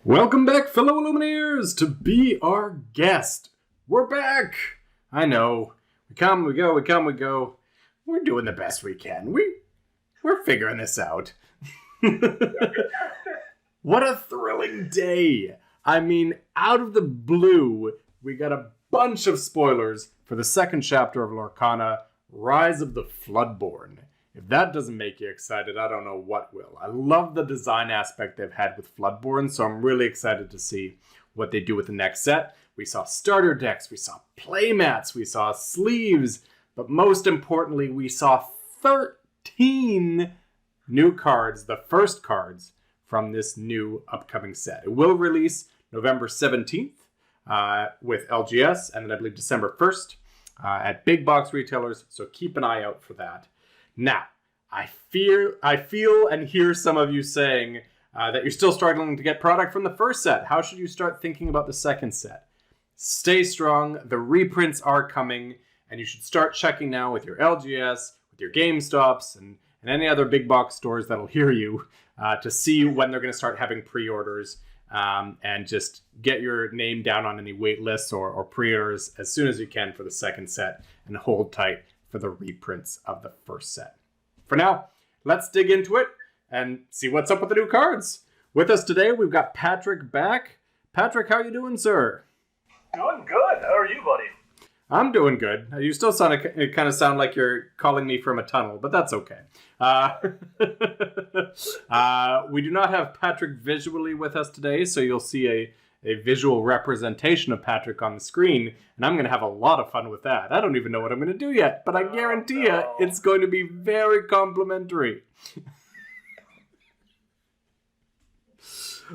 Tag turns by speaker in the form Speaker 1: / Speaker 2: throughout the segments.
Speaker 1: Welcome back, fellow Illumineers, to be our guest. We're back. I know. We come, we go, we come, we go. We're doing the best we can. We're figuring this out. What a thrilling day. I mean, out of the blue, we got a bunch of spoilers for the second chapter of Lorcana, Rise of the Floodborn. If that doesn't make you excited, I don't know what will. I love the design aspect they've had with Floodborn, so I'm really excited to see what they do with the next set. We saw starter decks, we saw playmats, we saw sleeves, but most importantly, we saw 13 new cards, the first cards from this new upcoming set. It will release November 17th with LGS, and then I believe December 1st at big box retailers, so keep an eye out for that. Now, I feel and hear some of you saying that you're still struggling to get product from the first set. How should you start thinking about the second set? Stay strong. The reprints are coming, and you should start checking now with your LGS, with your GameStops, and any other big box stores that'll hear you to see when they're going to start having pre-orders, and just get your name down on any wait lists or pre-orders as soon as you can for the second set, and hold tight for the reprints of the first set. For now, let's dig into it and see what's up with the new cards. With us today, we've got Patrick back. Patrick, how are you doing, sir?
Speaker 2: Doing good. How are you, buddy?
Speaker 1: I'm doing good. You still kind of sound like you're calling me from a tunnel, but that's okay. We do not have Patrick visually with us today, so you'll see a visual representation of Patrick on the screen, and I'm going to have a lot of fun with that. I don't even know what I'm going to do yet, but I guarantee you it's going to be very complimentary.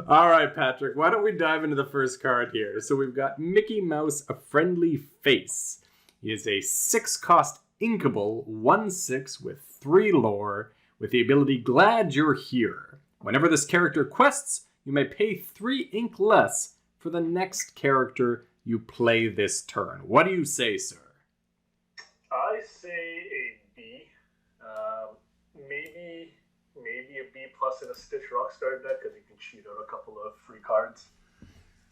Speaker 1: All right, Patrick, why don't we dive into the first card here? So we've got Mickey Mouse, A Friendly Face. He is a 6-cost inkable, 1/6 with 3 lore, with the ability Glad You're Here. Whenever this character quests, you may pay 3 ink less for the next character you play this turn. What do you say, sir?
Speaker 2: I say a B. Maybe a B plus in a Stitch Rockstar deck, because you can cheat out a couple of free cards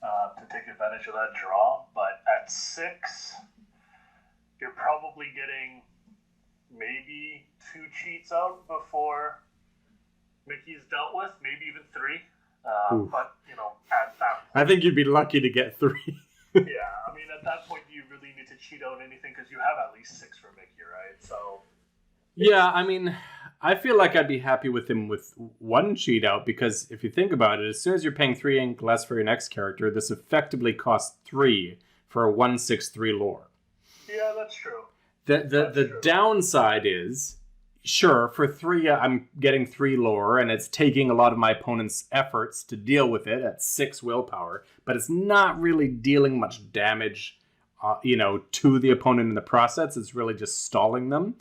Speaker 2: to take advantage of that draw. But at 6, you're probably getting maybe 2 cheats out before Mickey's dealt with, maybe even 3. But, at that point...
Speaker 1: I think you'd be lucky to get 3.
Speaker 2: Yeah, I mean, at that point, do you really need to cheat out anything? Because you have at least 6 for Mickey, right? So...
Speaker 1: Yeah, I mean, I feel like I'd be happy with him with 1 cheat out, because if you think about it, as soon as you're paying 3 ink less for your next character, this effectively costs 3 for a 1/6/3 lore.
Speaker 2: Yeah, that's true.
Speaker 1: The downside is, sure, for 3, I'm getting 3 lore, and it's taking a lot of my opponent's efforts to deal with it at 6 willpower, but it's not really dealing much damage, to the opponent in the process. It's really just stalling them.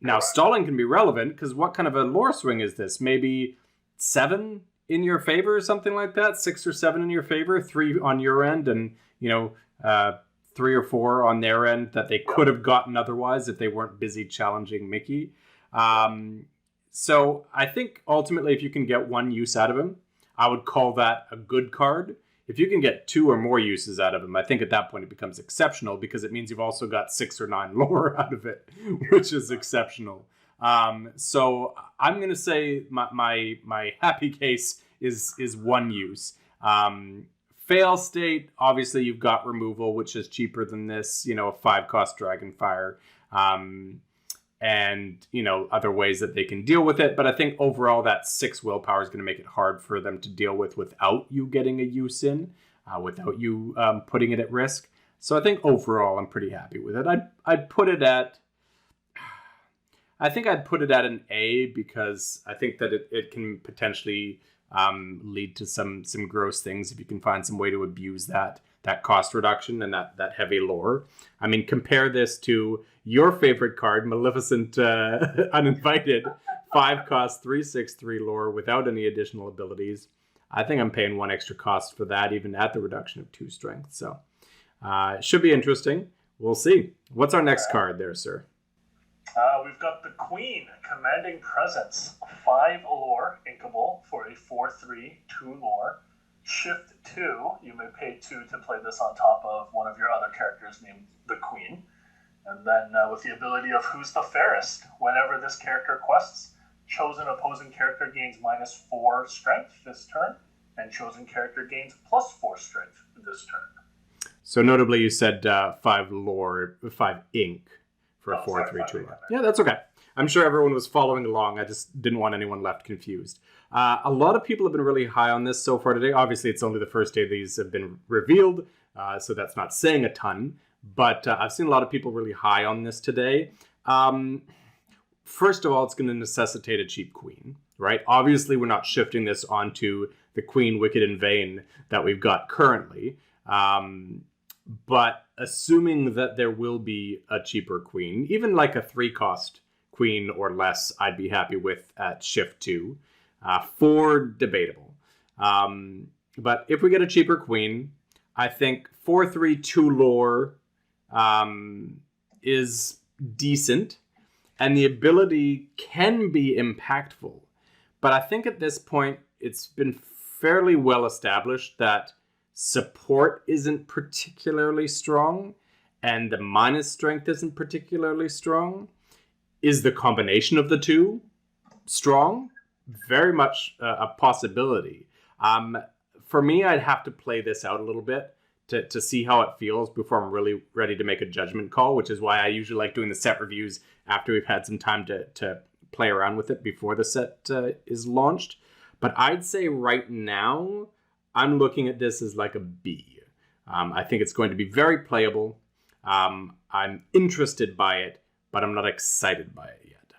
Speaker 1: Now,
Speaker 2: Correct.
Speaker 1: Stalling can be relevant, because what kind of a lore swing is this? Maybe 7 in your favor or something like that? 6 or 7 in your favor, 3 on your end, and, 3 or 4 on their end that they could have gotten otherwise if they weren't busy challenging Mickey. So I think ultimately if you can get 1 use out of him, I would call that a good card. If you can get 2 or more uses out of him, I think at that point it becomes exceptional, because it means you've also got 6 or 9 lore out of it, which is exceptional. So I'm going to say my happy case is 1 use. Fail state, obviously you've got removal, which is cheaper than this, a 5-cost Dragonfire. And, other ways that they can deal with it. But I think overall that 6 willpower is going to make it hard for them to deal with without you getting a use in, without you putting it at risk. So I think overall I'm pretty happy with it. I'd put it at an A, because I think that it can potentially lead to some gross things if you can find some way to abuse that cost reduction and that heavy lore. I mean, compare this to your favorite card, Maleficent Uninvited, 5-cost 3/6/3 lore without any additional abilities. I think I'm paying 1 extra cost for that, even at the reduction of 2 strength. So it should be interesting. We'll see. What's our next card there, sir?
Speaker 2: We've got the Queen, Commanding Presence, 5 lore, inkable for a 4/3, 2 lore. Shift 2, you may pay 2 to play this on top of one of your other characters named the Queen. And then with the ability of Who's the Fairest, whenever this character quests, chosen opposing character gains -4 strength this turn, and chosen character gains +4 strength this turn.
Speaker 1: So notably, you said 5 ink for a 4/3/2 lore. Yeah, that's okay. I'm sure everyone was following along. I just didn't want anyone left confused. A lot of people have been really high on this so far today. Obviously, it's only the first day these have been revealed, so that's not saying a ton. But I've seen a lot of people really high on this today. First of all, it's going to necessitate a cheap queen, right? Obviously, we're not shifting this onto the Queen Wicked and Vain that we've got currently. But assuming that there will be a cheaper queen, even like a 3-cost queen or less, I'd be happy with at Shift 2. 4, debatable. But if we get a cheaper queen, I think 4/3/2 lore is decent, and the ability can be impactful. But I think at this point, it's been fairly well established that support isn't particularly strong, and the minus strength isn't particularly strong. Is the combination of the two strong? Very much a possibility. For me, I'd have to play this out a little bit to see how it feels before I'm really ready to make a judgment call, which is why I usually like doing the set reviews after we've had some time to play around with it before the set is launched. But I'd say right now, I'm looking at this as like a B. I think it's going to be very playable. I'm interested by it, but I'm not excited by it yet.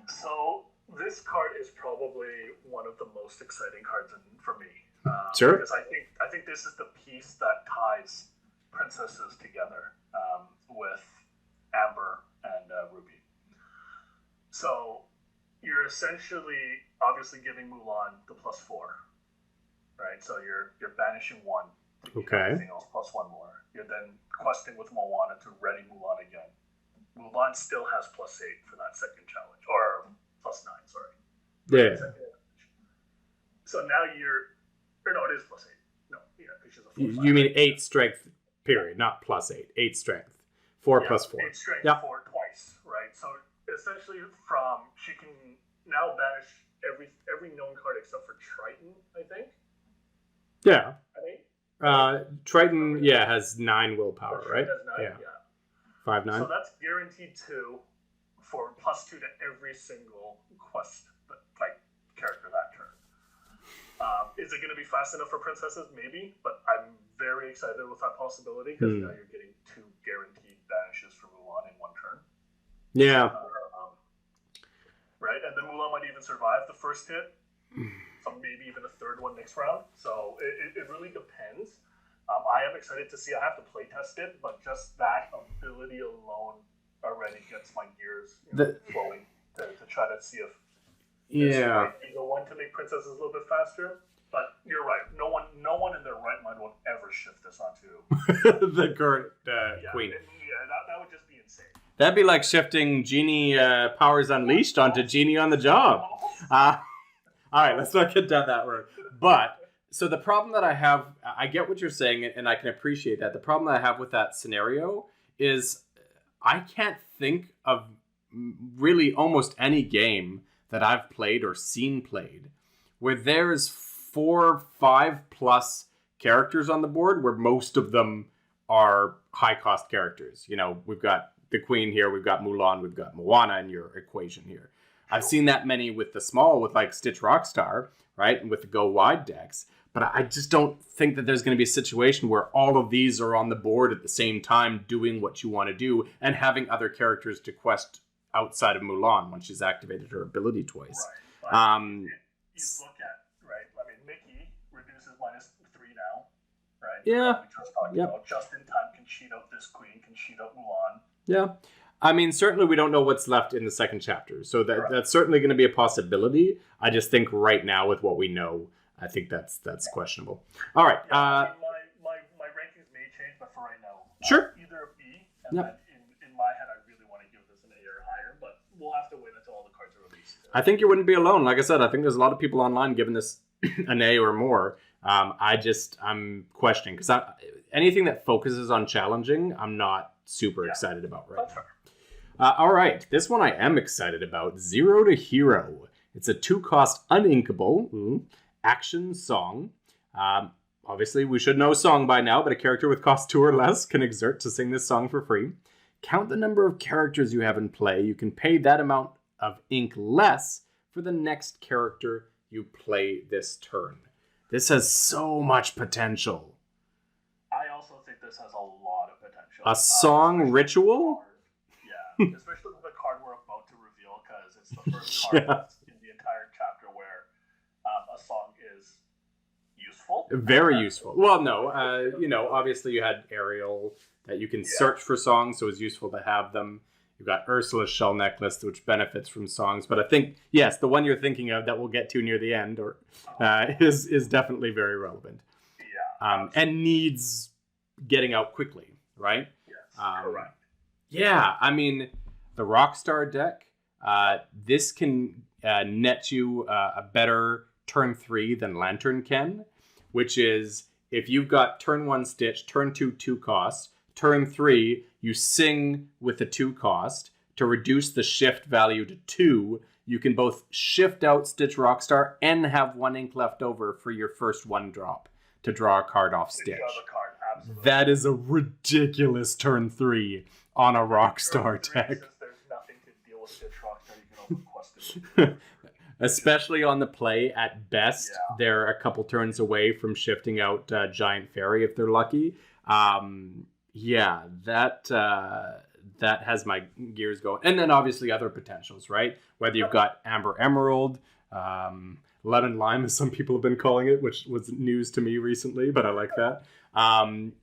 Speaker 2: So this card is probably one of the most exciting cards for me.
Speaker 1: Sure.
Speaker 2: Because I think this is the piece that ties princesses together with Amber and Ruby. So you're essentially obviously giving Mulan the +4, right? So you're banishing 1 to give everything else +1 more. You're then questing with Moana to ready Mulan again. Mulan still has +8 for that second challenge, or +9, sorry.
Speaker 1: Yeah.
Speaker 2: So now it is +8. No, yeah, because she's a 4/5.
Speaker 1: You mean 8 strength, period, not +8. 8 strength. 4 + 4.
Speaker 2: 8 strength,
Speaker 1: yep.
Speaker 2: 4 twice, right? So essentially, she can now banish every known card except for Triton, I think.
Speaker 1: Yeah.
Speaker 2: I think.
Speaker 1: Triton, has 9 willpower, right?
Speaker 2: Has 9, yeah.
Speaker 1: 5/9.
Speaker 2: So that's guaranteed 2 for +2 to every single quest, character that turn. Is it going to be fast enough for princesses? Maybe, but I'm very excited with that possibility because now you're getting 2 guaranteed banishes for Mulan in 1 turn.
Speaker 1: Yeah.
Speaker 2: Right, and then Mulan might even survive the first hit, so maybe even a 3rd one next round. So it really depends. I am excited to see. I have to play test it, but just that ability alone already gets my gears flowing to try to see if might be the one to make princesses a little bit faster. But you're right. No one in their right mind will ever shift this onto
Speaker 1: the current queen.
Speaker 2: That would just be insane.
Speaker 1: That'd be like shifting Genie Powers Unleashed onto Genie on the Job. All right, let's not get down that road. But so the problem that I have, I get what you're saying, and I can appreciate that. The problem that I have with that scenario is I can't think of really almost any game that I've played or seen played where there's 4, 5+ characters on the board where most of them are high-cost characters. We've got the Queen here, we've got Mulan, we've got Moana in your equation here. I've seen that many with the small, with like Stitch Rockstar, right? And with the Go Wide decks. But I just don't think that there's going to be a situation where all of these are on the board at the same time doing what you want to do and having other characters to quest outside of Mulan when she's activated her ability twice.
Speaker 2: Right. You look at, right? I mean, Mickey reduces -3 now, right?
Speaker 1: Yeah.
Speaker 2: We just talked about just in time can cheat out this queen, can cheat out Mulan.
Speaker 1: Yeah. I mean, certainly we don't know what's left in the second chapter, so that's certainly going to be a possibility. I just think right now with what we know, I think that's questionable. All right.
Speaker 2: My rankings may change, but for right now,
Speaker 1: sure.
Speaker 2: Either a B, and then in my head, I really want to give this an A or higher, but we'll have to wait until all the cards are released.
Speaker 1: I think you wouldn't be alone. Like I said, I think there's a lot of people online giving this an A or more. I'm questioning because anything that focuses on challenging, I'm not super excited about right now. All right, this one I am excited about. Zero to Hero. It's a 2-cost uninkable action song. Obviously, we should know song by now, but a character with cost 2 or less can exert to sing this song for free. Count the number of characters you have in play. You can pay that amount of ink less for the next character you play this turn. This has so much potential.
Speaker 2: I also think this has a lot of potential.
Speaker 1: A song ritual?
Speaker 2: Yeah, especially with the card we're about to reveal, because it's the first card in the entire chapter where a song is useful.
Speaker 1: Very useful. Well, no, obviously you had Ariel that you can search for songs, so it's useful to have them. You've got Ursula's Shell Necklace, which benefits from songs. But I think, yes, the one you're thinking of that we'll get to near the end is definitely very relevant.
Speaker 2: Yeah.
Speaker 1: And needs getting out quickly, right?
Speaker 2: Yes, correct.
Speaker 1: Yeah, I mean, the Rockstar deck, this can net you a better turn 3 than Lantern can, which is if you've got turn 1 Stitch, turn 2 2 cost, turn 3 you sing with the 2 cost to reduce the shift value to 2. You can both shift out Stitch Rockstar and have 1 ink left over for your first 1 drop to draw a card off Stitch. That is a ridiculous turn 3 on a Rockstar deck.
Speaker 2: There's nothing to deal with Stitch Rockstar. You can request it.
Speaker 1: Especially on the play, at best, they're a couple turns away from shifting out Giant Fairy if they're lucky. That has my gears going. And then obviously other potentials, right? Whether you've got Amber Emerald, Lemon Lime, as some people have been calling it, which was news to me recently, but I like that.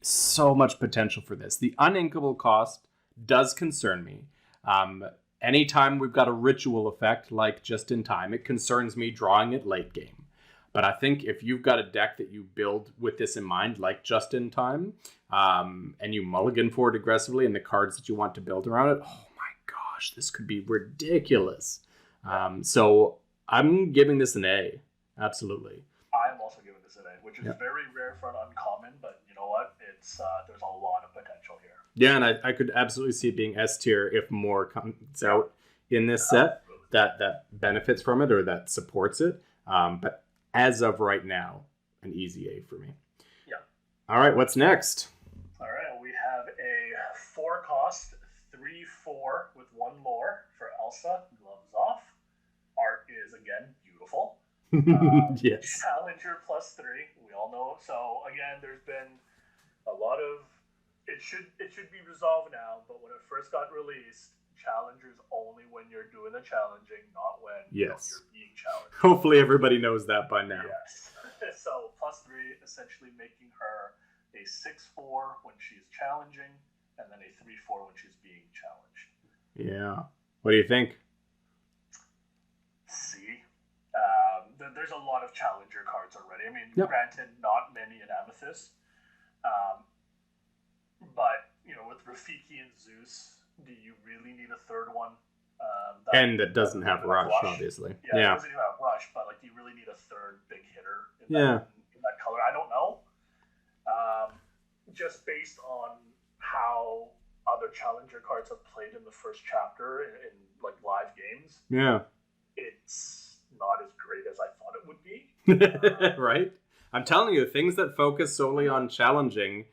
Speaker 1: So much potential for this. The uninkable cost does concern me. Anytime we've got a ritual effect like Just in Time, it concerns me drawing it late game. But I think if you've got a deck that you build with this in mind, like Just in Time, and you mulligan for it aggressively and the cards that you want to build around it, oh my gosh, this could be ridiculous. So I'm giving this an A. Absolutely.
Speaker 2: I'm also giving this an A, which is very rare for an uncommon, but you know what? It's there's a lot of potential here.
Speaker 1: Yeah, and I could absolutely see it being S tier if more comes out in this set that benefits from it or that supports it. But as of right now, an easy A for me.
Speaker 2: Yeah.
Speaker 1: All right, what's next?
Speaker 2: All right, we have a 4-cost 3/4 with 1 lore for Elsa. Gloves off. Art is again beautiful.
Speaker 1: Yes.
Speaker 2: Challenger +3. We all know. So again, there's been a lot of. It should be resolved now. But when it first got released, Challengers only when you're doing the challenging, not when you're being challenged.
Speaker 1: Hopefully, everybody knows that by now.
Speaker 2: Yes. So +3, essentially making her a 6/4 when she's challenging, and then a 3/4 when she's being challenged.
Speaker 1: Yeah. What do you think?
Speaker 2: There's a lot of challenger cards already. I mean, granted, not many in Amethyst. But, with Rafiki and Zeus, do you really need a third one?
Speaker 1: That doesn't have Rush, obviously.
Speaker 2: Yeah, it doesn't even have Rush, but, do you really need a third big hitter in that color? I don't know. Just based on how other challenger cards have played in the first chapter in live games. Yeah. It's not as great as I thought it would be.
Speaker 1: Right? I'm telling you, things that focus solely on challenging,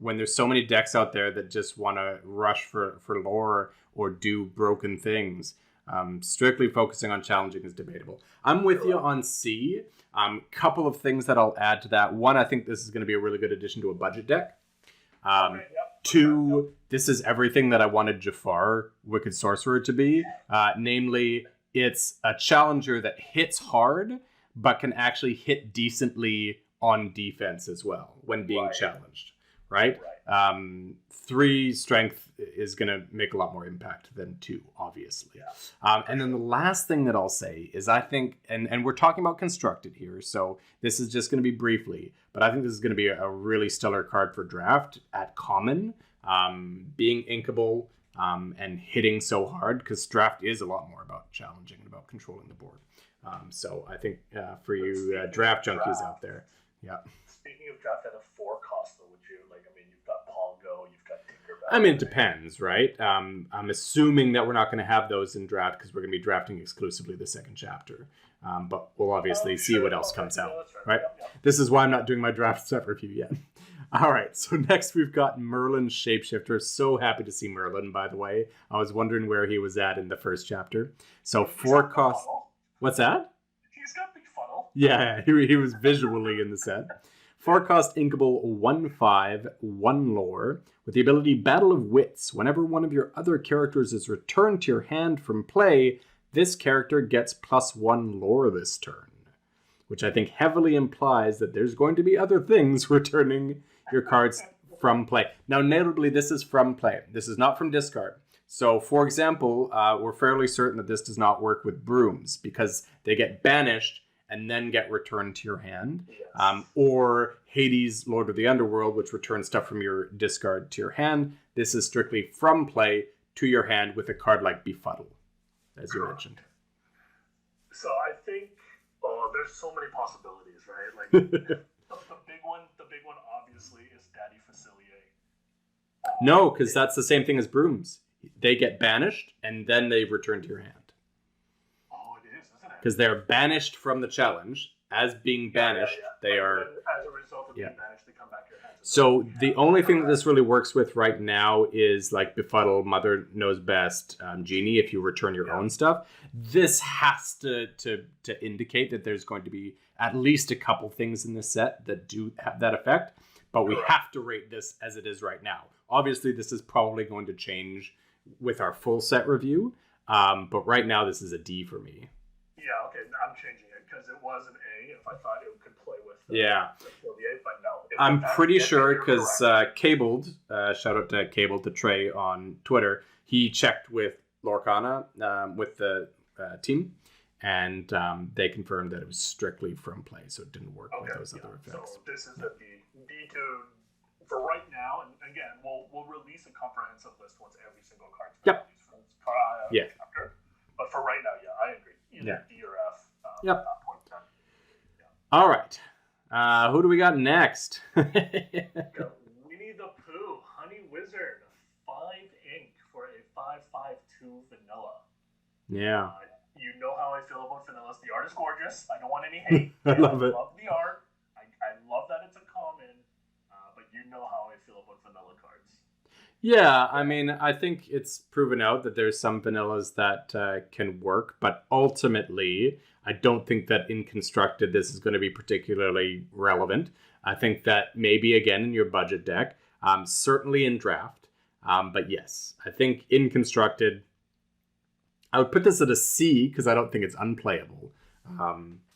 Speaker 1: when there's so many decks out there that just want to rush for lore or do broken things, strictly focusing on challenging is debatable. I'm with you on C. Couple of things that I'll add to that. One, I think this is going to be a really good addition to a budget deck. 2, this is everything that I wanted Jafar, Wicked Sorcerer, to be. Namely, it's a challenger that hits hard, but can actually hit decently on defense as well when being challenged. Right? 3 strength is going to make a lot more impact than 2, obviously. And then the last thing that I'll say is I think, and we're talking about constructed here, so this is just going to be briefly, but I think this is going to be a really stellar card for draft at common, being inkable and hitting so hard, because draft is a lot more about challenging and about controlling the board. So I think for you draft junkies out there, yeah.
Speaker 2: Speaking of draft at a 4 cost, though, would you you've got Pongo, you've got Tinkerbell.
Speaker 1: I mean, it depends, right? I'm assuming that we're not going to have those in draft because we're going to be drafting exclusively the second chapter. But we'll obviously see what else comes out, right?
Speaker 2: Yep.
Speaker 1: This is why I'm not doing my draft set review yet. All right, so next we've got Merlin Shapeshifter. So happy to see Merlin, by the way. I was wondering where he was at in the first chapter. So 4 cost... What's that?
Speaker 2: He's got big funnel.
Speaker 1: Yeah, he was visually in the set. 4 cost inkable 1/5, 1 lore, with the ability Battle of Wits. Whenever one of your other characters is returned to your hand from play, this character gets +1 lore this turn. Which I think heavily implies that there's going to be other things returning your cards from play. Now, notably, this is from play. This is not from discard. So, for example, we're fairly certain that this does not work with brooms because they get banished and then get returned to your hand.
Speaker 2: Yes.
Speaker 1: Or Hades, Lord of the Underworld, which returns stuff from your discard to your hand. This is strictly from play to your hand with a card like Befuddle, as you mentioned.
Speaker 2: So I think, there's so many possibilities, right? Like the big one obviously is Daddy Facilier.
Speaker 1: No, because that's the same thing as brooms. They get banished and then they return to your hand.
Speaker 2: Oh, it is, isn't it?
Speaker 1: Because they're banished from the challenge. As being banished, they are...
Speaker 2: As a result of being banished, they come back to your hands.
Speaker 1: So the only thing that this really works with right now is like Befuddle, Mother Knows Best, Genie, if you return your own stuff. This has to indicate that there's going to be at least a couple things in this set that do have that effect. But we have to rate this as it is right now. Obviously, this is probably going to change with our full set review. But right now, this is a D for me.
Speaker 2: Yeah, okay, I'm changing it because it was an A if I thought it could play with the Facilier, but no.
Speaker 1: I'm pretty sure because Cabled, shout out to Cabled to Trey on Twitter, he checked with Lorcana, with the team, and they confirmed that it was strictly from play, so it didn't work with those other effects.
Speaker 2: So this is the D2 for right now, and again, we'll release a comprehensive list once every single card's been released from this chapter. But for right now, I agree. Either D or F at that point in time. Yeah.
Speaker 1: All right. Who do we got next?
Speaker 2: Winnie the Pooh, Honey Wizard, 5 ink for a 5/5/2 vanilla.
Speaker 1: Yeah.
Speaker 2: You know how I feel about vanillas. The art is gorgeous. I don't want any hate.
Speaker 1: I love it.
Speaker 2: I love the art. I love that it's a common. But you know how I feel about vanilla cards.
Speaker 1: Yeah, I mean, I think it's proven out that there's some vanillas that can work, but ultimately, I don't think that in Constructed this is going to be particularly relevant. I think that maybe, again, in your budget deck, certainly in Draft, but yes, I think in Constructed, I would put this at a C because I don't think it's unplayable,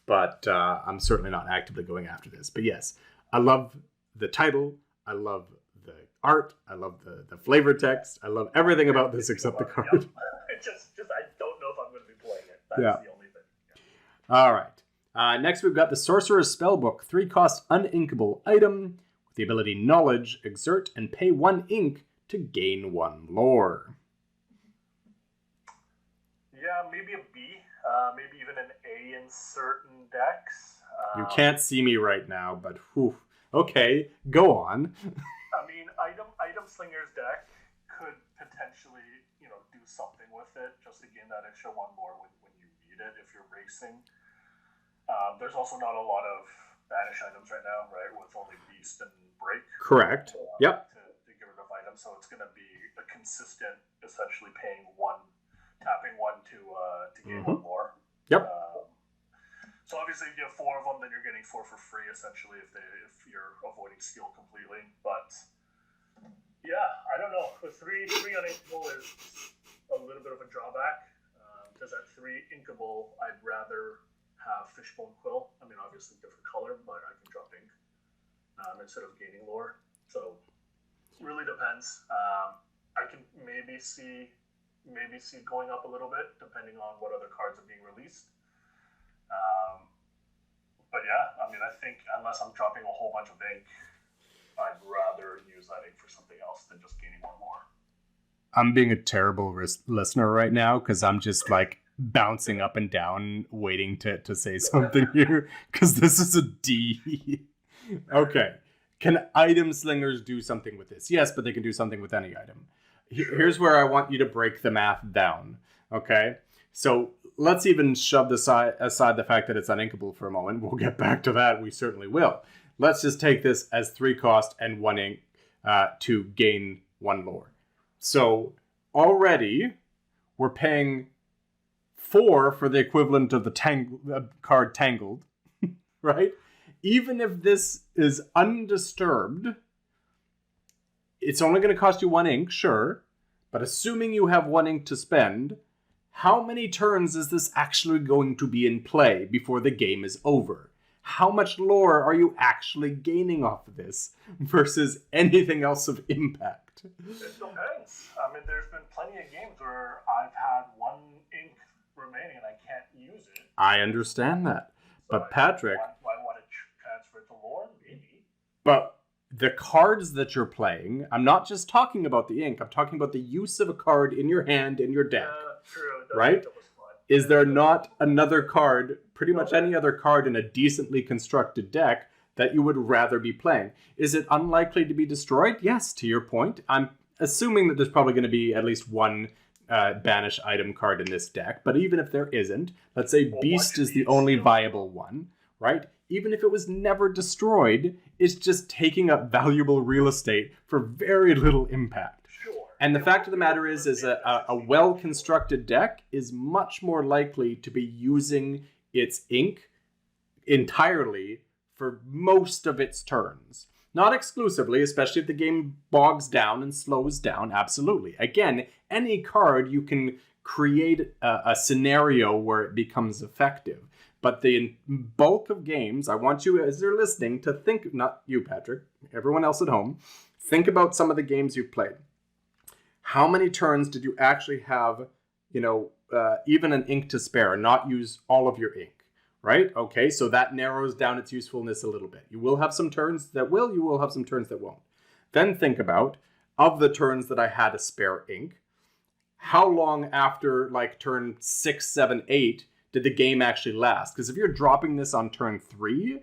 Speaker 1: but I'm certainly not actively going after this. But yes, I love the title, I love the art, I love the flavor text, I love everything about this except the card.
Speaker 2: just I don't know if I'm going to be playing it. That's the only thing.
Speaker 1: All right. Next we've got the Sorcerer's Spellbook, 3 cost uninkable item with the ability Knowledge, exert, and pay 1 ink to gain 1 lore.
Speaker 2: Yeah, maybe a B, maybe even an A in certain decks.
Speaker 1: You can't see me right now, but whew. Okay, go on.
Speaker 2: I mean, Item Slinger's deck could potentially, do something with it just to gain that extra 1 more when you read it if you're racing. There's also not a lot of banish items right now, right? With only Beast and Break.
Speaker 1: Correct. Yep.
Speaker 2: To get rid of items, so it's going to be a consistent, essentially tapping 1 to gain 1 more.
Speaker 1: Yep.
Speaker 2: So obviously, if you have 4 of them, then you're getting 4 for free, essentially, if you're avoiding skill completely. But yeah, I don't know. The 3 uninkable is a little bit of a drawback. Because at 3 inkable, I'd rather have Fishbone Quill. I mean, obviously different color, but I can drop ink instead of gaining lore. So it really depends. I can maybe see going up a little bit depending on what other cards are being released. But yeah, I mean, I think unless I'm dropping a whole bunch of ink, I'd rather use that ink for something else than just gaining 1 more.
Speaker 1: I'm being a terrible listener right now because I'm just like bouncing up and down, waiting to say something here, because this is a D. Okay. Can item slingers do something with this? Yes, but they can do something with any item. Here's where I want you to break the math down. Okay? So let's even shove aside the fact that it's uninkable for a moment. We'll get back to that. We certainly will. Let's just take this as 3 cost and 1 ink to gain 1 lore. So already we're paying 4 for the equivalent of the card Tangled, right? Even if this is undisturbed, it's only going to cost you 1 ink, sure. But assuming you have 1 ink to spend, how many turns is this actually going to be in play before the game is over? How much lore are you actually gaining off of this versus anything else of impact?
Speaker 2: It depends. I mean, there's been plenty of games where I've had 1 ink remaining and I can't use it.
Speaker 1: I understand that. So but Patrick...
Speaker 2: Why want to transfer it to lore? Maybe.
Speaker 1: But the cards that you're playing, I'm not just talking about the ink, I'm talking about the use of a card in your hand, in your deck.
Speaker 2: True.
Speaker 1: Right? Is there not another card, pretty much any other card in a decently constructed deck, that you would rather be playing? Is it unlikely to be destroyed? Yes, to your point. I'm assuming that there's probably going to be at least 1 banish item card in this deck, but even if there isn't, let's say Beast is the only viable one, right? Even if it was never destroyed, it's just taking up valuable real estate for very little impact. And the fact of the matter is a well-constructed deck is much more likely to be using its ink entirely for most of its turns. Not exclusively, especially if the game bogs down and slows down, absolutely. Again, any card you can create a scenario where it becomes effective. But the bulk of games, I want you, as you're listening, to think, not you, Patrick, everyone else at home, think about some of the games you've played. How many turns did you actually have, even an ink to spare, not use all of your ink, right? Okay, so that narrows down its usefulness a little bit. You will have some turns that will, you will have some turns that won't. Then think about, of the turns that I had a spare ink, how long after like turn 6, 7, 8 did the game actually last? Because if you're dropping this on turn 3,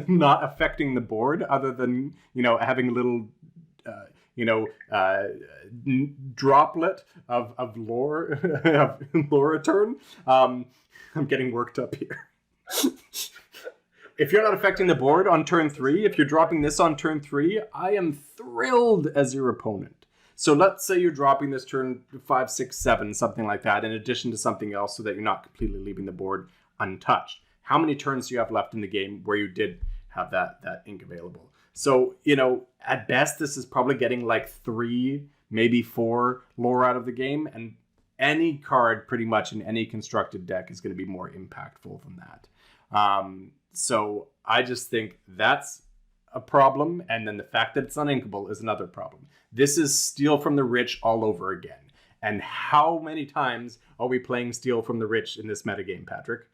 Speaker 1: not affecting the board other than, having a little... droplet of lore, of lore return. I'm getting worked up here. If you're not affecting the board on turn 3, if you're dropping this on turn 3, I am thrilled as your opponent. So let's say you're dropping this turn 5, 6, 7, something like that, in addition to something else so that you're not completely leaving the board untouched. How many turns do you have left in the game where you did have that ink available? So, at best, this is probably getting like 3, maybe 4 lore out of the game. And any card pretty much in any constructed deck is going to be more impactful than that. So I just think that's a problem. And then the fact that it's uninkable is another problem. This is Steal from the Rich all over again. And how many times are we playing Steal from the Rich in this metagame, Patrick?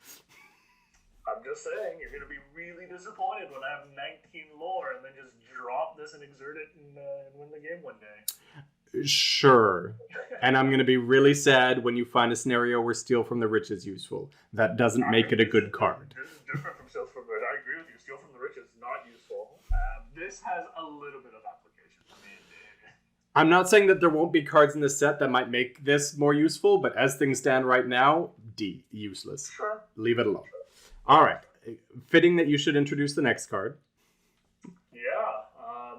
Speaker 2: I'm just saying, you're going to be really disappointed when I have 19 lore and then just drop this and exert it and win the game one day.
Speaker 1: Sure. And I'm going to be really sad when you find a scenario where Steal from the Rich is useful. That doesn't make it a good card.
Speaker 2: This is different from Steal from the Rich. I agree with you. Steal from the Rich is not useful. This has a little bit of application.
Speaker 1: I'm not saying that there won't be cards in this set that might make this more useful, but as things stand right now, D, useless.
Speaker 2: Sure.
Speaker 1: Leave it alone. All right. Fitting that you should introduce the next card.
Speaker 2: Yeah.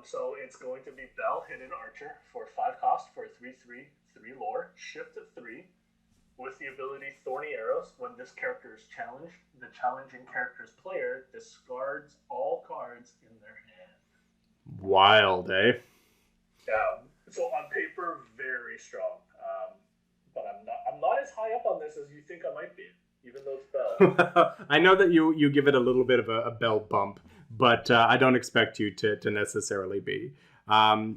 Speaker 2: So it's going to be Bell, Hidden Archer, for 5 cost for 3/3 lore, shift of 3, with the ability Thorny Arrows. When this character is challenged, the challenging character's player discards all cards in their hand.
Speaker 1: Wild, eh?
Speaker 2: Yeah. So on paper, very strong. But I'm not as high up on this as you think I might be. Even though it's Bell.
Speaker 1: I know that you give it a little bit of a Bell bump, but I don't expect you to necessarily be.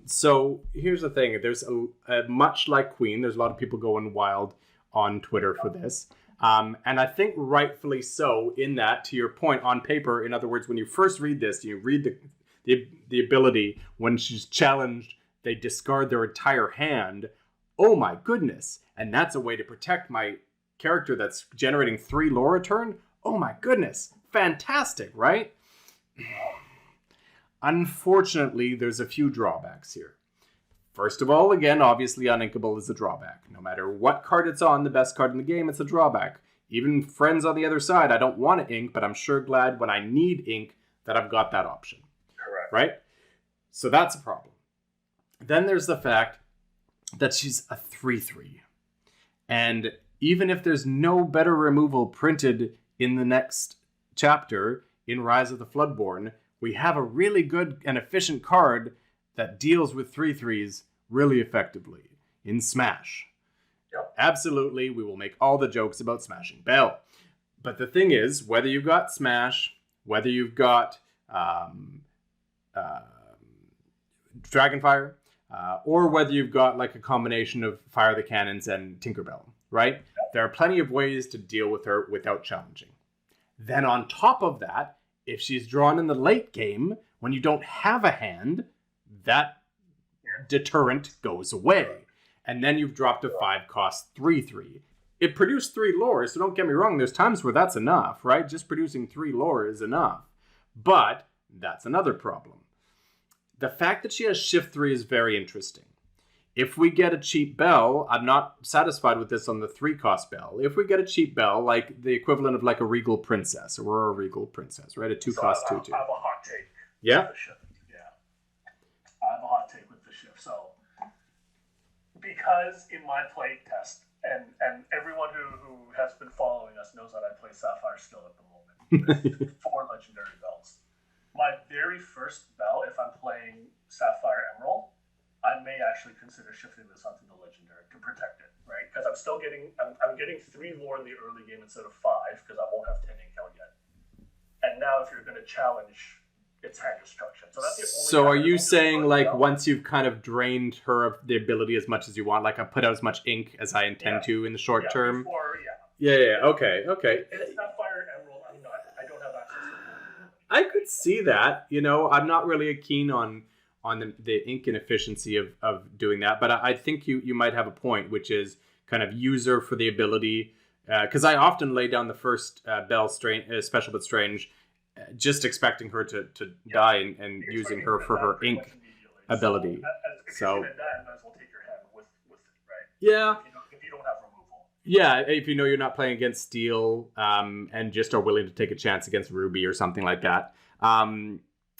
Speaker 1: So here's the thing. There's a much like Queen, there's a lot of people going wild on Twitter for this. And I think rightfully so in that, to your point, on paper, in other words, when you first read this, you read the ability, when she's challenged, they discard their entire hand. Oh my goodness. And that's a way to protect my character that's generating 3 lore a turn, oh my goodness, fantastic, right? Unfortunately, there's a few drawbacks here. First of all, again, obviously uninkable is a drawback. No matter what card it's on, the best card in the game, it's a drawback. Even friends on the other side, I don't want to ink, but I'm sure glad when I need ink that I've got that option.
Speaker 2: Correct.
Speaker 1: Right? So that's a problem. Then there's the fact that she's a 3/3. And even if there's no better removal printed in the next chapter, in Rise of the Floodborn, we have a really good and efficient card that deals with 3/3s really effectively in Smash.
Speaker 2: Yep.
Speaker 1: Absolutely, we will make all the jokes about smashing Bell. But the thing is, whether you've got Smash, whether you've got Dragonfire, or whether you've got like a combination of Fire the Cannons and Tinkerbell, right? Yep. There are plenty of ways to deal with her without challenging. Then on top of that, if she's drawn in the late game, when you don't have a hand, that deterrent goes away. And then you've dropped a 5-cost 3/3. It produced 3 lore, so don't get me wrong, there's times where that's enough, right? Just producing 3 lore is enough. But that's another problem. The fact that she has Shift 3 is very interesting. If we get a cheap Bell, I'm not satisfied with this on the 3-cost Bell. If we get a cheap Bell, like the equivalent of like a Regal Princess, Aurora Regal Princess, right? A 2-cost 2/2.
Speaker 2: I have a hot take.
Speaker 1: Yeah?
Speaker 2: With the shift. Yeah. I have a hot take with the shift. So, because in my play test, and everyone who has been following us knows that I play Sapphire still at the moment. With 4 legendary bells. My very first bell, if I'm playing Sapphire Emerald, I may actually consider shifting this onto the legendary to protect it, right? Because I'm still getting, I'm getting 3 lore in the early game instead of 5, because I won't have 10 ink out yet. And now if you're going to challenge, it's hand destruction. So that's the only.
Speaker 1: So are you saying like once you've kind of drained her of the ability as much as you want, like I put out as much ink as I intend to in the short term?
Speaker 2: Before,
Speaker 1: Okay.
Speaker 2: It's Sapphire Emerald. I don't have access to it.
Speaker 1: I could see that. You know, I'm not really keen on the ink inefficiency of doing that, but I think you might have a point, which is kind of user for the ability, because I often lay down the first Bell Special but Strange, just expecting her to die and using her for her ink ability.
Speaker 2: So if you're gonna die, you might as well take your hand with it, right?
Speaker 1: Yeah.
Speaker 2: If you don't have removal.
Speaker 1: Yeah, if you know you're not playing against Steel, and just are willing to take a chance against Ruby or something like that.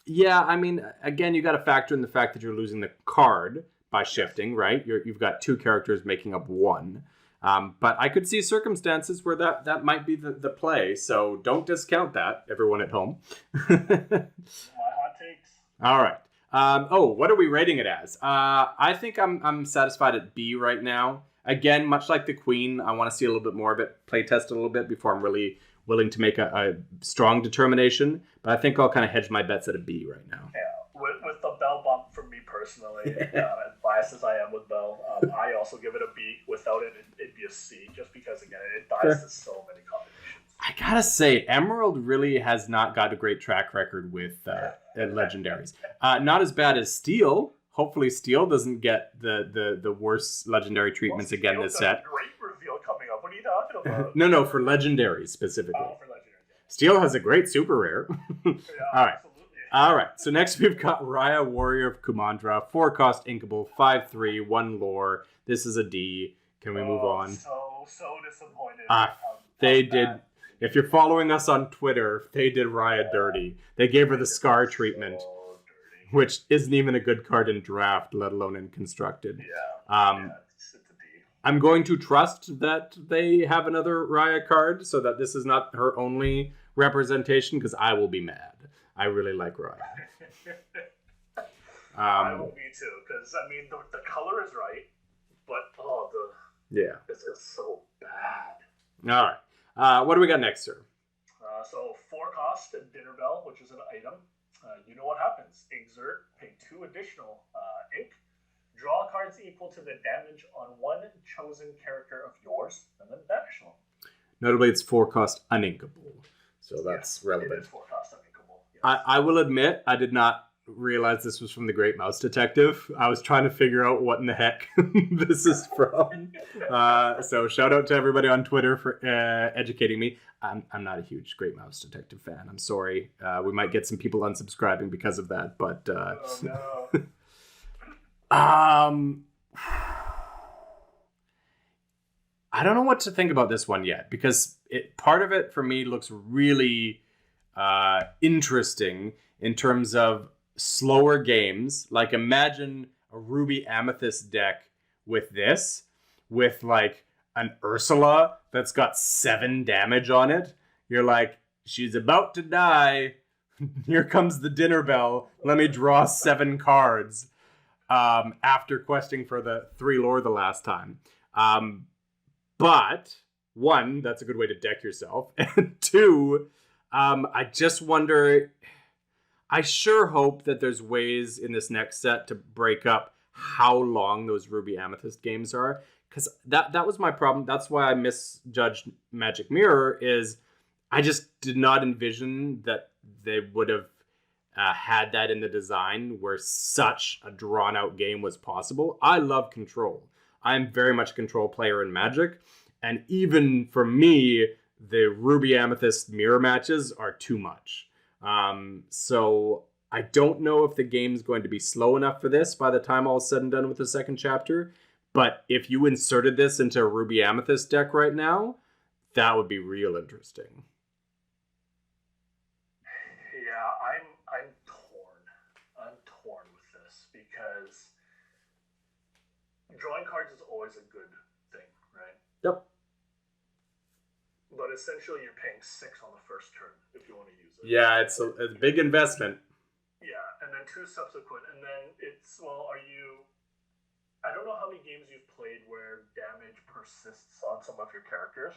Speaker 1: Yeah, I mean, again, you got to factor in the fact that you're losing the card by shifting, right? You've got 2 characters making up 1. But I could see circumstances where that might be the play. So don't discount that, everyone at home.
Speaker 2: My hot takes.
Speaker 1: All right. What are we rating it as? I think I'm satisfied at B right now. Again, much like the Queen, I want to see a little bit more of it, play test a little bit before I'm really willing to make a strong determination. But I think I'll kind of hedge my bets at a B right now.
Speaker 2: Yeah, with the Bell bump from me personally, as biased as I am with Bell, I also give it a B. Without it, it'd be a C, just because, again, it dies to so many combinations.
Speaker 1: I gotta say, Emerald really has not got a great track record with legendaries. Not as bad as Steel. Hopefully Steel doesn't get the worst legendary treatments again this set.
Speaker 2: Great reveal coming up. What are you talking about?
Speaker 1: No, for legendaries specifically.
Speaker 2: Oh, for legendary.
Speaker 1: Steel has a great super rare.
Speaker 2: Yeah,
Speaker 1: All right.
Speaker 2: Absolutely.
Speaker 1: All right. So next we've got Raya, Warrior of Kumandra, 4-cost inkable, 5/3, 1 lore. This is a D. Can we move on?
Speaker 2: So disappointed.
Speaker 1: They did. If you're following us on Twitter, they did Raya dirty. They gave her the Scar treatment, which isn't even a good card in draft, let alone in constructed.
Speaker 2: Yeah. It's a D.
Speaker 1: I'm going to trust that they have another Raya card so that this is not her only representation, because I will be mad. I really like Raya.
Speaker 2: I will be too, because I mean the color is right, but it's just so bad.
Speaker 1: All right. What do we got next, sir?
Speaker 2: So 4-cost Dinner Bell, which is an item. You know what happens. Exert, pay 2 additional ink. Draw cards equal to the damage on one chosen character of yours, and then banish them.
Speaker 1: Notably, it's 4-cost uninkable, so that's relevant.
Speaker 2: It is 4-cost uninkable. Yes.
Speaker 1: I will admit, I did not realize this was from the Great Mouse Detective. I was trying to figure out what in the heck this is from. So shout out to everybody on Twitter for educating me. I'm not a huge Great Mouse Detective fan. I'm sorry. We might get some people unsubscribing because of that, but
Speaker 2: Oh no.
Speaker 1: I don't know what to think about this one yet, because part of it for me looks really interesting in terms of slower games. Like, imagine a Ruby Amethyst deck with this, with like an Ursula that's got 7 damage on it. You're like, she's about to die. Here comes the dinner bell. Let me draw 7 cards after questing for the 3 lore the last time. But 1, that's a good way to deck yourself. And 2, I just wonder, I sure hope that there's ways in this next set to break up how long those Ruby Amethyst games are. Because that was my problem. That's why I misjudged Magic Mirror, is I just did not envision that they would have had that in the design where such a drawn-out game was possible. I love Control. I'm very much a Control player in Magic. And even for me, the Ruby Amethyst mirror matches are too much. So I don't know if the game's going to be slow enough for this by the time all is said and done with the second chapter. But if you inserted this into a Ruby Amethyst deck right now, that would be real interesting.
Speaker 2: Yeah, I'm torn. I'm torn with this because drawing cards is always a good thing, right?
Speaker 1: Yep.
Speaker 2: But essentially, you're paying 6 on the first turn if you want to use it.
Speaker 1: Yeah, it's a big investment.
Speaker 2: Yeah, and then 2 subsequent, and then it's, well, are you... I don't know how many games you've played where damage persists on some of your characters.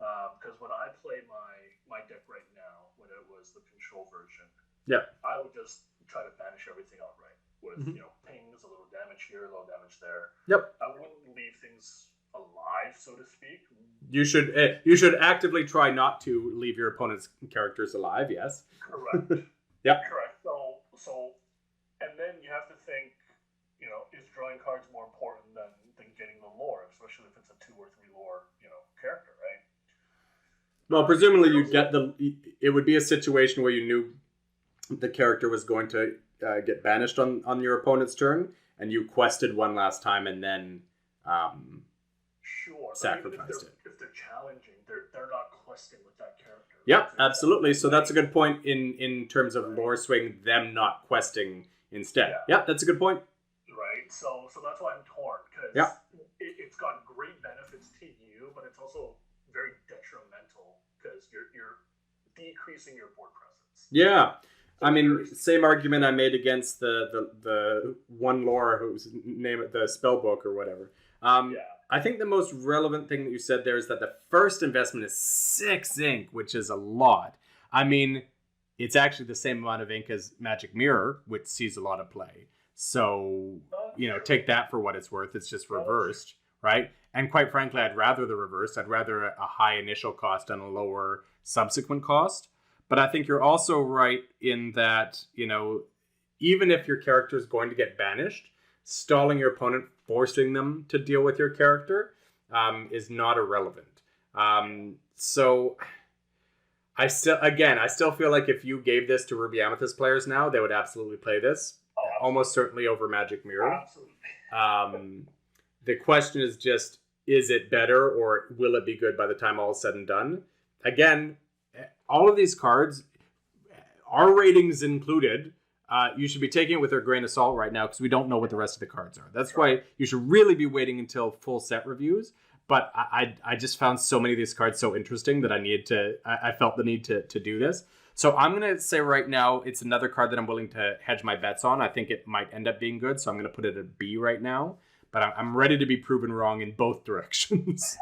Speaker 2: Because when I play my deck right now, when it was the Control version, I would just try to banish everything outright with, pings, a little damage here, a little damage there.
Speaker 1: Yep.
Speaker 2: I wouldn't leave things alive, so to speak.
Speaker 1: You should actively try not to leave your opponent's characters alive, yes.
Speaker 2: Correct.
Speaker 1: Yep.
Speaker 2: Correct. So, and then you have to think, is drawing cards more important than getting the lore, especially if it's a 2 or 3 lore, character, right?
Speaker 1: Well, presumably it would be a situation where you knew the character was going to get banished on your opponent's turn, and you quested one last time and then sacrificed it.
Speaker 2: If they're challenging, they're not questing with that character.
Speaker 1: Yep, absolutely. So that's a good point in terms of lore swing, them not questing instead. Yeah, that's a good point.
Speaker 2: Right, so that's why I'm torn, because it's got great benefits to you, but it's also very detrimental because you're decreasing your board presence. Yeah,
Speaker 1: I mean, same argument I made against the one lore whose name it the spellbook or whatever. I think the most relevant thing that you said there is that the first investment is 6 ink, which is a lot. I mean, it's actually the same amount of ink as Magic Mirror, which sees a lot of play. So, take that for what it's worth. It's just reversed, right? And quite frankly, I'd rather the reverse. I'd rather a high initial cost and a lower subsequent cost. But I think you're also right in that, even if your character is going to get banished, stalling your opponent, forcing them to deal with your character is not irrelevant. So I still feel like if you gave this to Ruby Amethyst players now, they would absolutely play this. Almost certainly over Magic Mirror.
Speaker 2: Absolutely.
Speaker 1: The question is just, is it better or will it be good by the time all is said and done? Again, all of these cards, our ratings included, you should be taking it with a grain of salt right now because we don't know what the rest of the cards are. That's why you should really be waiting until full set reviews. But I just found so many of these cards so interesting that I felt the need to do this. So I'm going to say right now, it's another card that I'm willing to hedge my bets on. I think it might end up being good, so I'm going to put it at B right now. But I'm ready to be proven wrong in both directions.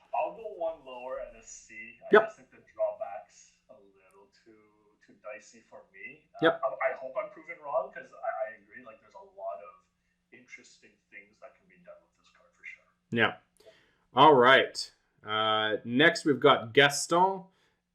Speaker 2: I'll go one lower at a C. I just think the drawback's a little too dicey for me. I hope I'm proven wrong, because I agree. Like, there's a lot of interesting things that can be done with this card for sure.
Speaker 1: Yeah. All right. Next, we've got Gaston.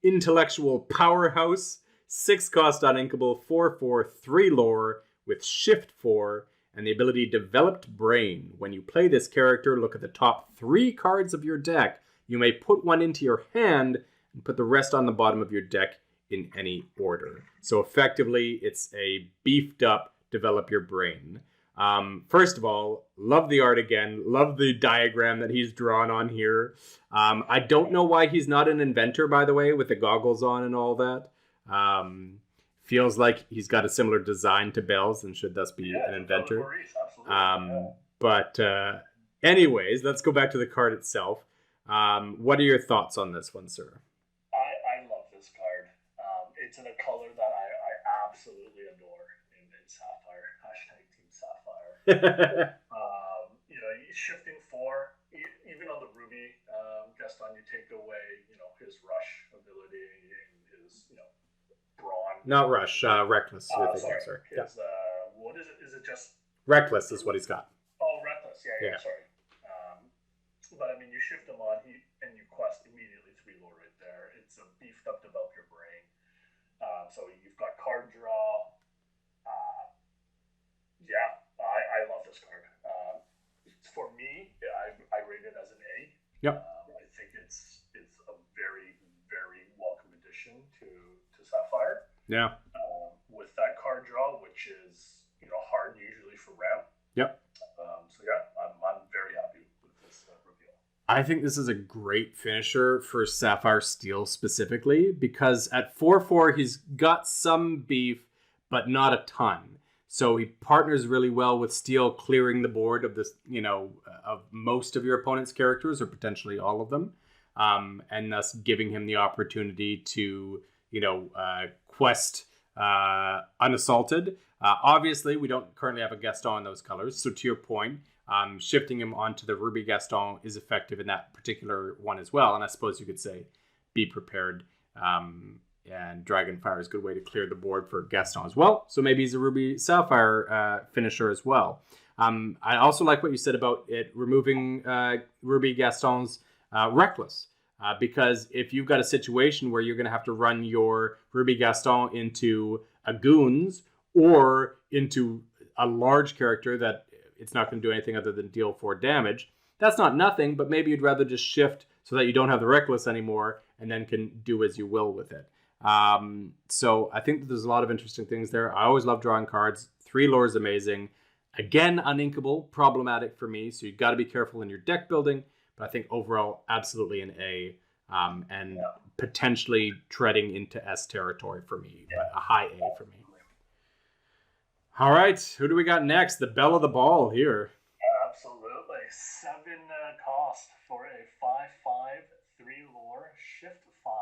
Speaker 1: Intellectual powerhouse, 6 cost uninkable, 4/4, 3 lore with shift 4, and the ability Developed Brain. When you play this character, look at the top 3 cards of your deck. You may put one into your hand and put the rest on the bottom of your deck in any order. So effectively, it's a beefed up Develop Your Brain. First of all, love the art again. Love the diagram that he's drawn on here. I don't know why he's not an inventor, by the way, with the goggles on and all that. Feels like he's got a similar design to Bells and should thus be an inventor. But anyways, let's go back to the card itself. What are your thoughts on this one, sir?
Speaker 2: I love this card. It's in a color that I absolutely adore in Sapphire. Hashtag Team Sapphire. Shifting 4, even on the Ruby Gaston, you take away, his rush ability and his, brawn.
Speaker 1: Not rush, reckless.
Speaker 2: Sorry. His, what is it? Is it just...
Speaker 1: Reckless is what he's got.
Speaker 2: Oh, reckless. Yeah. Sorry. But I mean, you shift him on, and you quest immediately 3 lore right there. It's a beefed up Develop Your Brain. So you've got card draw. I love this card. For me, I rate it as an A.
Speaker 1: Yep.
Speaker 2: I think it's a very, very welcome addition to Sapphire.
Speaker 1: Yeah.
Speaker 2: With that card draw, which is hard usually for ramp.
Speaker 1: Yep.
Speaker 2: I'm very happy with this reveal.
Speaker 1: I think this is a great finisher for Sapphire Steel specifically because at 4/4 he's got some beef, but not a ton. So he partners really well with Steel, clearing the board of this, of most of your opponent's characters or potentially all of them, and thus giving him the opportunity to, quest unassaulted. Obviously, we don't currently have a Gaston in those colors. So to your point, shifting him onto the Ruby Gaston is effective in that particular one as well. And I suppose you could say, be prepared. And Dragonfire is a good way to clear the board for Gaston as well. So maybe he's a Ruby Sapphire finisher as well. I also like what you said about it removing Ruby Gaston's Reckless. Because if you've got a situation where you're going to have to run your Ruby Gaston into a Goons or into a large character that it's not going to do anything other than deal 4 damage, that's not nothing, but maybe you'd rather just shift so that you don't have the Reckless anymore and then can do as you will with it. So I think that there's a lot of interesting things there. I always love drawing cards. 3 lore is amazing. Again, uninkable, problematic for me, so you've got to be careful in your deck building. But I think overall, absolutely an A, and potentially treading into S territory for me, but a high A for me. All right, who do we got next? The belle of the ball here.
Speaker 2: Absolutely. 7 cost for a 5/5, 3 lore, shift 5,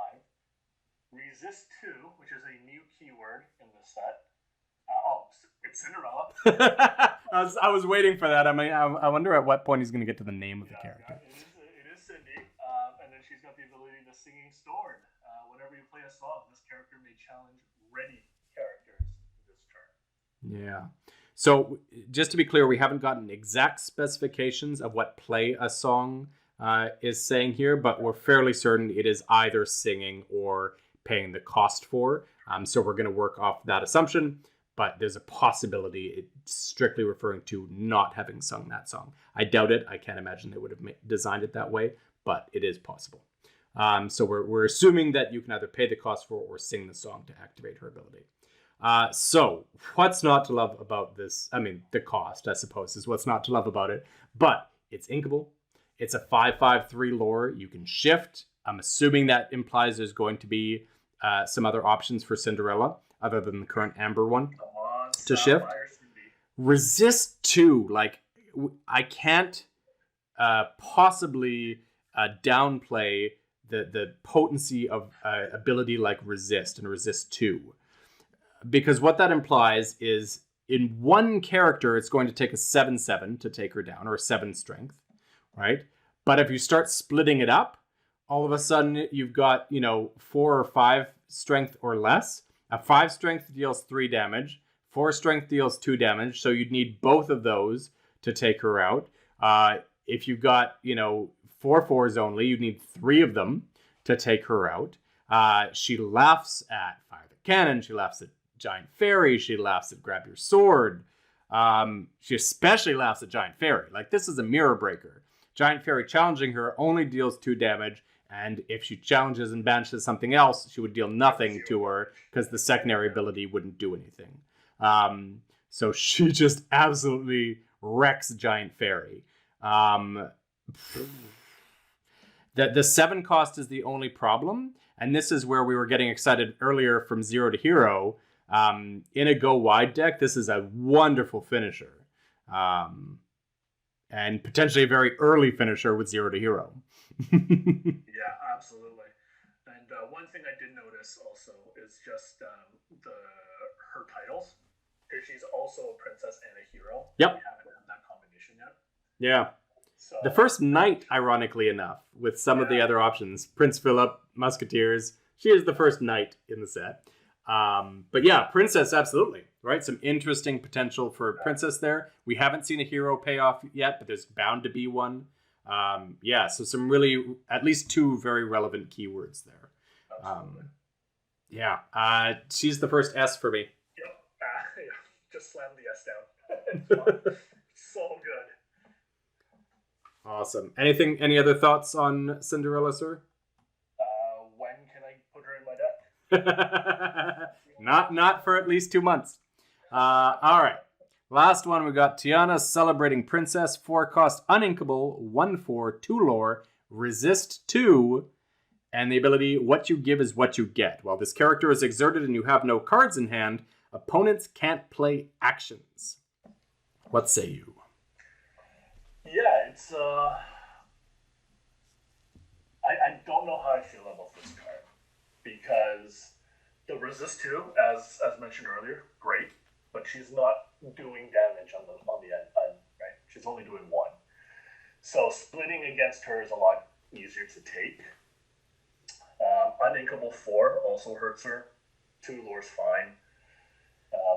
Speaker 2: resist 2, which is a new keyword in this set. It's Cinderella.
Speaker 1: I was waiting for that. I wonder at what point he's going to get to the name of the character.
Speaker 2: It is Cindy, and then she's got the ability to Singing Sword. Whenever you play a song, this character may challenge ready characters this turn.
Speaker 1: Yeah. So just to be clear, we haven't gotten exact specifications of what play a song is saying here, but we're fairly certain it is either singing or paying the cost for. So we're going to work off that assumption. But there's a possibility it's strictly referring to not having sung that song. I doubt it. I can't imagine they would have designed it that way, but it is possible. So we're assuming that you can either pay the cost for it or sing the song to activate her ability. So what's not to love about this? I mean, the cost, I suppose, is what's not to love about it. But it's inkable. It's a 5/5/3 lore. You can shift. I'm assuming that implies there's going to be some other options for Cinderella other than the current Amber one to shift. Resist 2. Like, I can't possibly downplay the potency of ability like Resist and Resist 2. Because what that implies is in one character, it's going to take a 7/7 to take her down, or a 7 strength, right? But if you start splitting it up, all of a sudden you've got, 4 or 5 strength or less. A 5 strength deals 3 damage. 4 strength deals 2 damage. So you'd need both of those to take her out. If you've got, 4 4s only, you'd need 3 of them to take her out. She laughs at Fire the cannon. She laughs at giant fairy. She laughs at grab your sword. She especially laughs at giant fairy. Like, this is a mirror breaker. Giant fairy challenging her only deals 2 damage, and if she challenges and banishes something else, she would deal nothing to her because the secondary ability wouldn't do anything. So she just absolutely wrecks giant fairy. The 7 cost is the only problem, and this is where we were getting excited earlier from 0 to hero. In a go wide deck, this is a wonderful finisher. And potentially a very early finisher with 0 to hero.
Speaker 2: Yeah, absolutely. And one thing I did notice also is just her titles. Because she's also a princess and a hero.
Speaker 1: Yep.
Speaker 2: We haven't had that combination yet.
Speaker 1: Yeah.
Speaker 2: So,
Speaker 1: the first knight, ironically enough, with some of the other options, Prince Philip, Musketeers, she is the first knight in the set. But yeah, princess, absolutely, right? Some interesting potential for princess there. We haven't seen a hero payoff yet, but there's bound to be one. So some really, at least 2 very relevant keywords there. She's the first S for me.
Speaker 2: Yep. Just slam the S down. So good.
Speaker 1: Awesome. Any other thoughts on Cinderella, sir?
Speaker 2: When can I put her in my deck?
Speaker 1: Not for at least 2 months. All right. Last one, we got Tiana Celebrating Princess, 4 cost, uninkable, 1/4, 2 lore, resist 2, and the ability what you give is what you get. While this character is exerted and you have no cards in hand, opponents can't play actions. What say you?
Speaker 2: Yeah, it's I don't know how I feel about this card because the resist 2, as mentioned earlier, great, but she's not doing damage on the end, right? She's only doing 1. So splitting against her is a lot easier to take. Uninkable 4 also hurts her. 2 lore's fine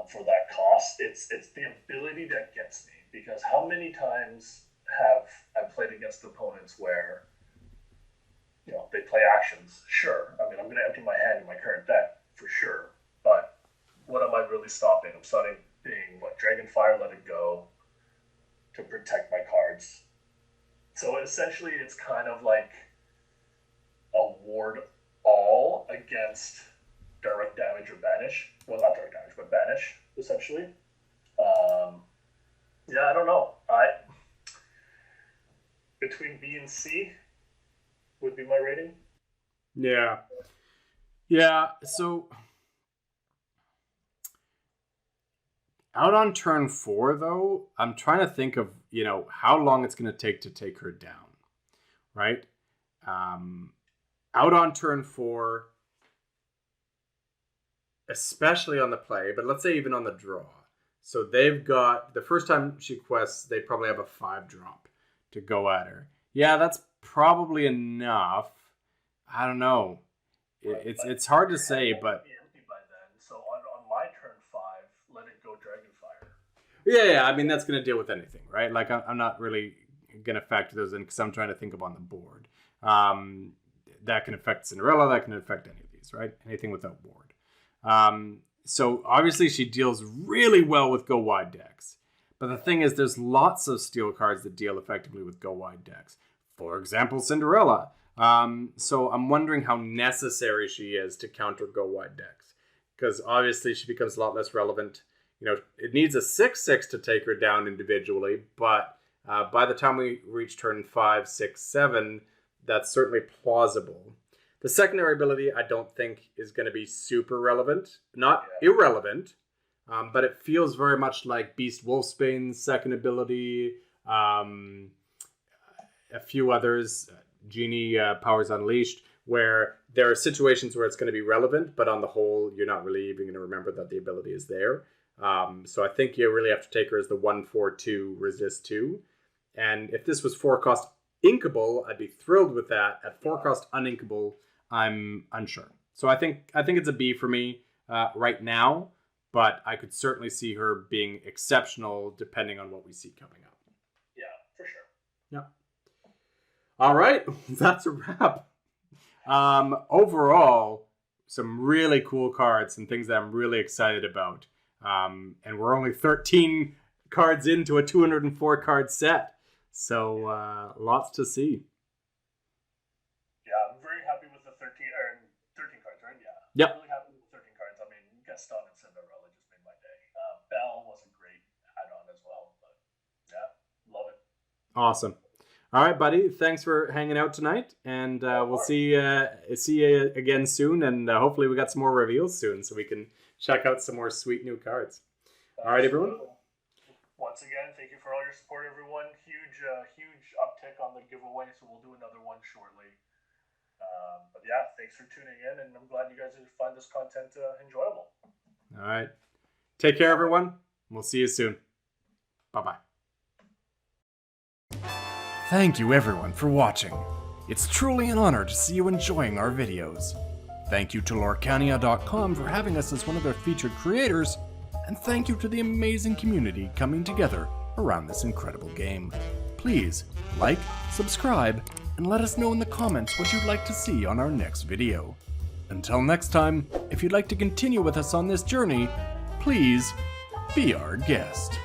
Speaker 2: for that cost. It's the ability that gets me, because how many times have I played against opponents where they play actions? Sure, I mean, I'm going to empty my hand in my current deck for sure, but what am I really stopping? I'm stopping Dragonfire, let it go to protect my cards. So essentially, it's kind of like a ward all against direct damage or banish. Well, not direct damage, but banish, essentially. I don't know. Between B and C would be my rating.
Speaker 1: Yeah, so out on turn 4, though, I'm trying to think of, how long it's going to take her down, right? Out on turn 4, especially on the play, but let's say even on the draw. So they've got, the first time she quests, they probably have a 5-drop to go at her. Yeah, that's probably enough. I don't know. It's hard to say, but
Speaker 2: Empty by then. So on my turn 5, let it go Dragonfire.
Speaker 1: Yeah. I mean, that's going to deal with anything, right? Like, I'm not really going to factor those in because I'm trying to think of on the board. That can affect Cinderella. That can affect any of these, right? Anything without board. So obviously she deals really well with go wide decks. But the thing is, there's lots of steel cards that deal effectively with go wide decks. For example, Cinderella. So I'm wondering how necessary she is to counter go wide decks. Because obviously she becomes a lot less relevant. It needs a 6/6 to take her down individually. But by the time we reach turn 5, 6, 7, that's certainly plausible. The secondary ability, I don't think, is going to be super relevant. Not irrelevant, but it feels very much like Beast Wolfsbane's second ability. A few others, Genie Powers Unleashed, where there are situations where it's going to be relevant, but on the whole, you're not really even going to remember that the ability is there. So I think you really have to take her as the 1/4/2 resist 2. And if this was 4-cost inkable, I'd be thrilled with that. At 4-cost uninkable, I'm unsure. So I think it's a B for me right now, but I could certainly see her being exceptional depending on what we see coming up.
Speaker 2: Yeah, for sure.
Speaker 1: Yeah. All right, that's a wrap. Overall, some really cool cards and things that I'm really excited about. And we're only 13 cards into a 204 card set. So lots to see.
Speaker 2: Yeah, I'm very happy with the 13 cards, right? Yeah.
Speaker 1: Yep.
Speaker 2: I'm really happy with 13 cards. I mean, Gaston and Cinderella just made my day. Belle was a great add-on as well. But yeah, love it.
Speaker 1: Awesome. All right, buddy. Thanks for hanging out tonight, and we'll see you again soon. And hopefully, we got some more reveals soon, so we can check out some more sweet new cards. All right, everyone.
Speaker 2: Once again, thank you for all your support, everyone. Huge uptick on the giveaway, so we'll do another one shortly. But yeah, thanks for tuning in, and I'm glad you guys find this content enjoyable.
Speaker 1: All right. Take care, everyone. We'll see you soon. Bye-bye. Thank you, everyone, for watching. It's truly an honor to see you enjoying our videos. Thank you to Lorcana.com for having us as one of their featured creators, and thank you to the amazing community coming together around this incredible game. Please like, subscribe, and let us know in the comments what you'd like to see on our next video. Until next time, if you'd like to continue with us on this journey, please be our guest.